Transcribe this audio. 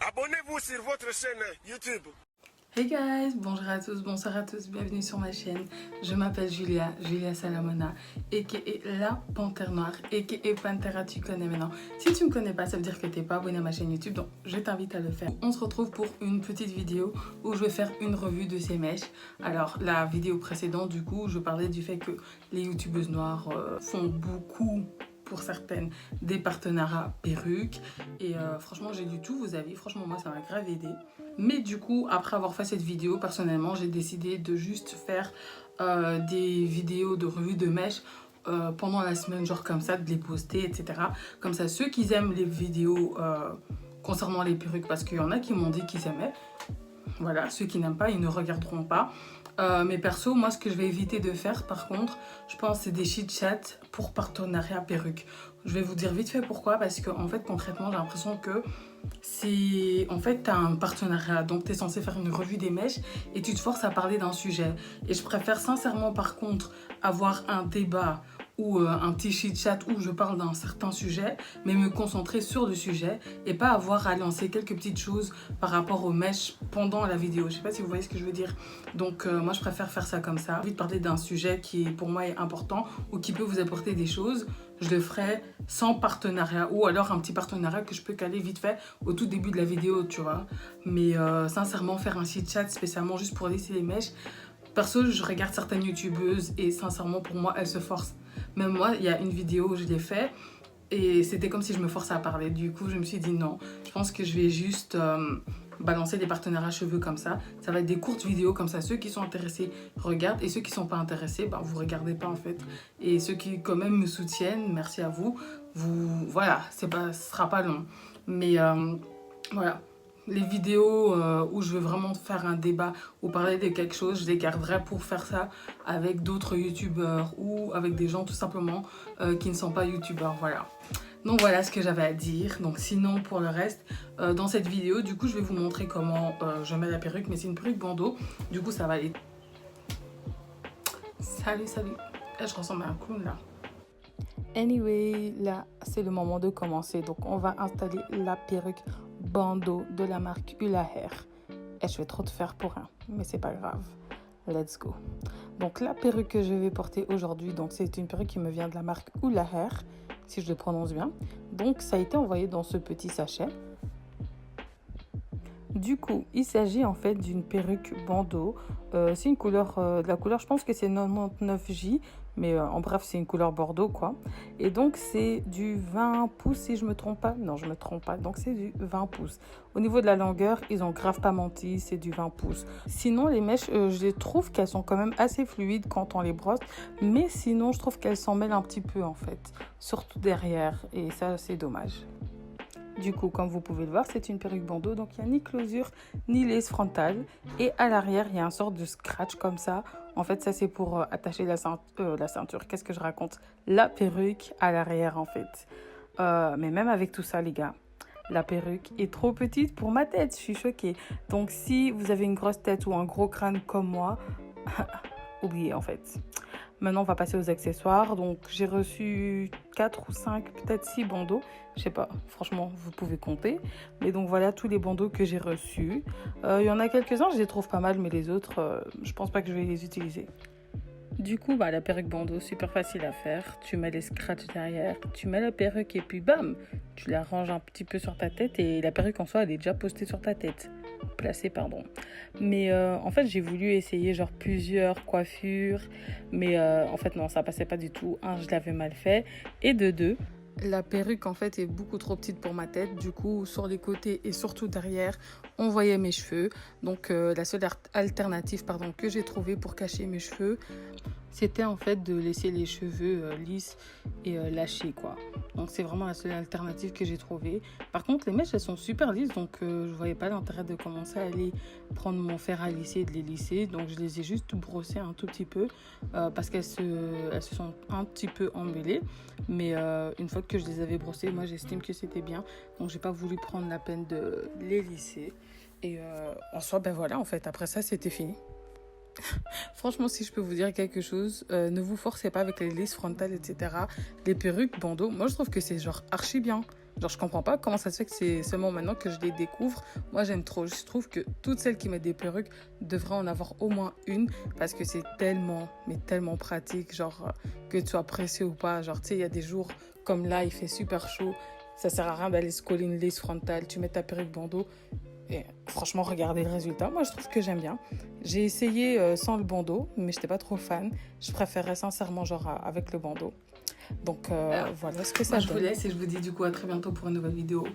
Abonnez-vous sur votre chaîne YouTube. Hey guys, bonjour à tous, bonsoir à tous, bienvenue sur ma chaîne. Je m'appelle Julia Salamona, aka la Panthère Noire, aka Panthera, tu connais maintenant. Si tu me connais pas, ça veut dire que t'es pas abonné à ma chaîne YouTube, donc je t'invite à le faire. On se retrouve pour une petite vidéo où je vais faire une revue de ces mèches. Alors la vidéo précédente, du coup, je parlais du fait que les youtubeuses noires font beaucoup, pour certaines, des partenariats perruques. Et franchement, j'ai lu tous vos avis. Franchement, moi, ça m'a grave aidé. Mais du coup, après avoir fait cette vidéo, personnellement, j'ai décidé de juste faire des vidéos de revue de mèches pendant la semaine, genre comme ça, de les poster, etc. Comme ça, ceux qui aiment les vidéos concernant les perruques, parce qu'il y en a qui m'ont dit qu'ils aimaient. Voilà, ceux qui n'aiment pas, ils ne regarderont pas. Mais perso, moi, ce que je vais éviter de faire, par contre, je pense, c'est des chit-chats pour partenariat perruque. Je vais vous dire vite fait pourquoi, parce que, en fait, concrètement, j'ai l'impression que c'est... En fait, tu as un partenariat, donc tu es censé faire une revue des mèches et tu te forces à parler d'un sujet. Et je préfère sincèrement, par contre, avoir un débat ou un petit chit-chat où je parle d'un certain sujet, mais me concentrer sur le sujet et pas avoir à lancer quelques petites choses par rapport aux mèches pendant la vidéo. Je sais pas si vous voyez ce que je veux dire. Donc moi je préfère faire ça comme ça. J'ai envie de parler d'un sujet qui pour moi est important ou qui peut vous apporter des choses. Je le ferai sans partenariat ou alors un petit partenariat que je peux caler vite fait au tout début de la vidéo, tu vois. Mais sincèrement, faire un chit-chat spécialement juste pour laisser les mèches. Perso, je regarde certaines youtubeuses et sincèrement, pour moi, elles se forcent. Même moi, il y a une vidéo où je l'ai fait et c'était comme si je me forçais à parler. Du coup, je me suis dit non, je pense que je vais juste balancer des partenariats cheveux comme ça. Ça va être des courtes vidéos comme ça. Ceux qui sont intéressés regardent et ceux qui ne sont pas intéressés, bah, vous ne regardez pas en fait. Et ceux qui quand même me soutiennent, merci à vous. Voilà, ce ne sera pas long. Mais voilà. Les vidéos où je veux vraiment faire un débat ou parler de quelque chose, je les garderai pour faire ça avec d'autres youtubeurs ou avec des gens tout simplement qui ne sont pas youtubeurs, voilà. Donc voilà ce que j'avais à dire. Donc sinon pour le reste, dans cette vidéo, du coup je vais vous montrer comment je mets la perruque, mais c'est une perruque bandeau. Du coup ça va aller... Salut. Je ressemble à un clown là. Anyway, là c'est le moment de commencer. Donc on va installer la perruque bandeau de la marque Hula Hair. Et je vais trop te faire pour un, mais c'est pas grave. Let's go. Donc la perruque que je vais porter aujourd'hui, donc c'est une perruque qui me vient de la marque Hula Hair, si je le prononce bien. Donc ça a été envoyé dans ce petit sachet. Du coup, il s'agit en fait d'une perruque bandeau. C'est une couleur, la couleur, je pense que c'est 99J, mais en bref, c'est une couleur bordeaux quoi. Et donc, c'est du 20 pouces si je me trompe pas. Non, je me trompe pas. Donc, c'est du 20 pouces. Au niveau de la longueur, ils ont grave pas menti, c'est du 20 pouces. Sinon, les mèches, je trouve qu'elles sont quand même assez fluides quand on les brosse. Mais sinon, je trouve qu'elles s'en mêlent un petit peu en fait. Surtout derrière. Et ça, c'est dommage. Du coup, comme vous pouvez le voir, c'est une perruque bandeau, donc il n'y a ni closure ni laisse frontale. Et à l'arrière, il y a un sorte de scratch comme ça. En fait, ça c'est pour attacher la ceinture. Qu'est-ce que je raconte? La perruque à l'arrière en fait. Mais même avec tout ça, les gars, la perruque est trop petite pour ma tête. Je suis choquée. Donc si vous avez une grosse tête ou un gros crâne comme moi, oubliez en fait. Maintenant, on va passer aux accessoires. Donc, j'ai reçu 4 ou 5, peut-être 6 bandeaux. Je sais pas, franchement, vous pouvez compter. Mais donc, voilà tous les bandeaux que j'ai reçus. Il y en a quelques-uns, je les trouve pas mal, mais les autres, je pense pas que je vais les utiliser. Du coup, la perruque bandeau, super facile à faire. Tu mets les scratchs derrière, tu mets la perruque et puis bam, tu la ranges un petit peu sur ta tête et la perruque en soi, elle est déjà postée sur ta tête. Placée, pardon. Mais en fait, j'ai voulu essayer genre plusieurs coiffures, mais en fait, non, ça passait pas du tout. Un, je l'avais mal fait et de deux, la perruque en fait est beaucoup trop petite pour ma tête. Du coup, sur les côtés et surtout derrière, on voyait mes cheveux. Donc la seule alternative que j'ai trouvée pour cacher mes cheveux, c'était en fait de laisser les cheveux lisses et lâchés quoi. Donc c'est vraiment la seule alternative que j'ai trouvée. Par contre les mèches elles sont super lisses, donc je voyais pas l'intérêt de commencer à aller prendre mon fer à lisser et de les lisser. Donc je les ai juste brossées un tout petit peu parce elles se sont un petit peu emmêlées. Mais une fois que je les avais brossées, moi j'estime que c'était bien. Donc j'ai pas voulu prendre la peine de les lisser. Et en soi ben voilà, en fait après ça c'était fini. Franchement, si je peux vous dire quelque chose, ne vous forcez pas avec les lisses frontales, etc. Les perruques bandeaux, moi je trouve que c'est genre archi bien. Genre je comprends pas comment ça se fait que c'est seulement maintenant que je les découvre. Moi j'aime trop, je trouve que toutes celles qui mettent des perruques devraient en avoir au moins une parce que c'est tellement, mais tellement pratique. Genre que tu sois pressé ou pas, genre tu sais il y a des jours comme là il fait super chaud. Ça sert à rien d'aller se coller une lisse frontale, tu mets ta perruque bandeau. Et franchement, regardez le résultat. Moi, je trouve que j'aime bien. J'ai essayé sans le bandeau, mais je n'étais pas trop fan. Je préférais sincèrement genre avec le bandeau. Donc, voilà ce que ça moi, je donne. vous laisse et je vous dis du coup à très bientôt pour une nouvelle vidéo.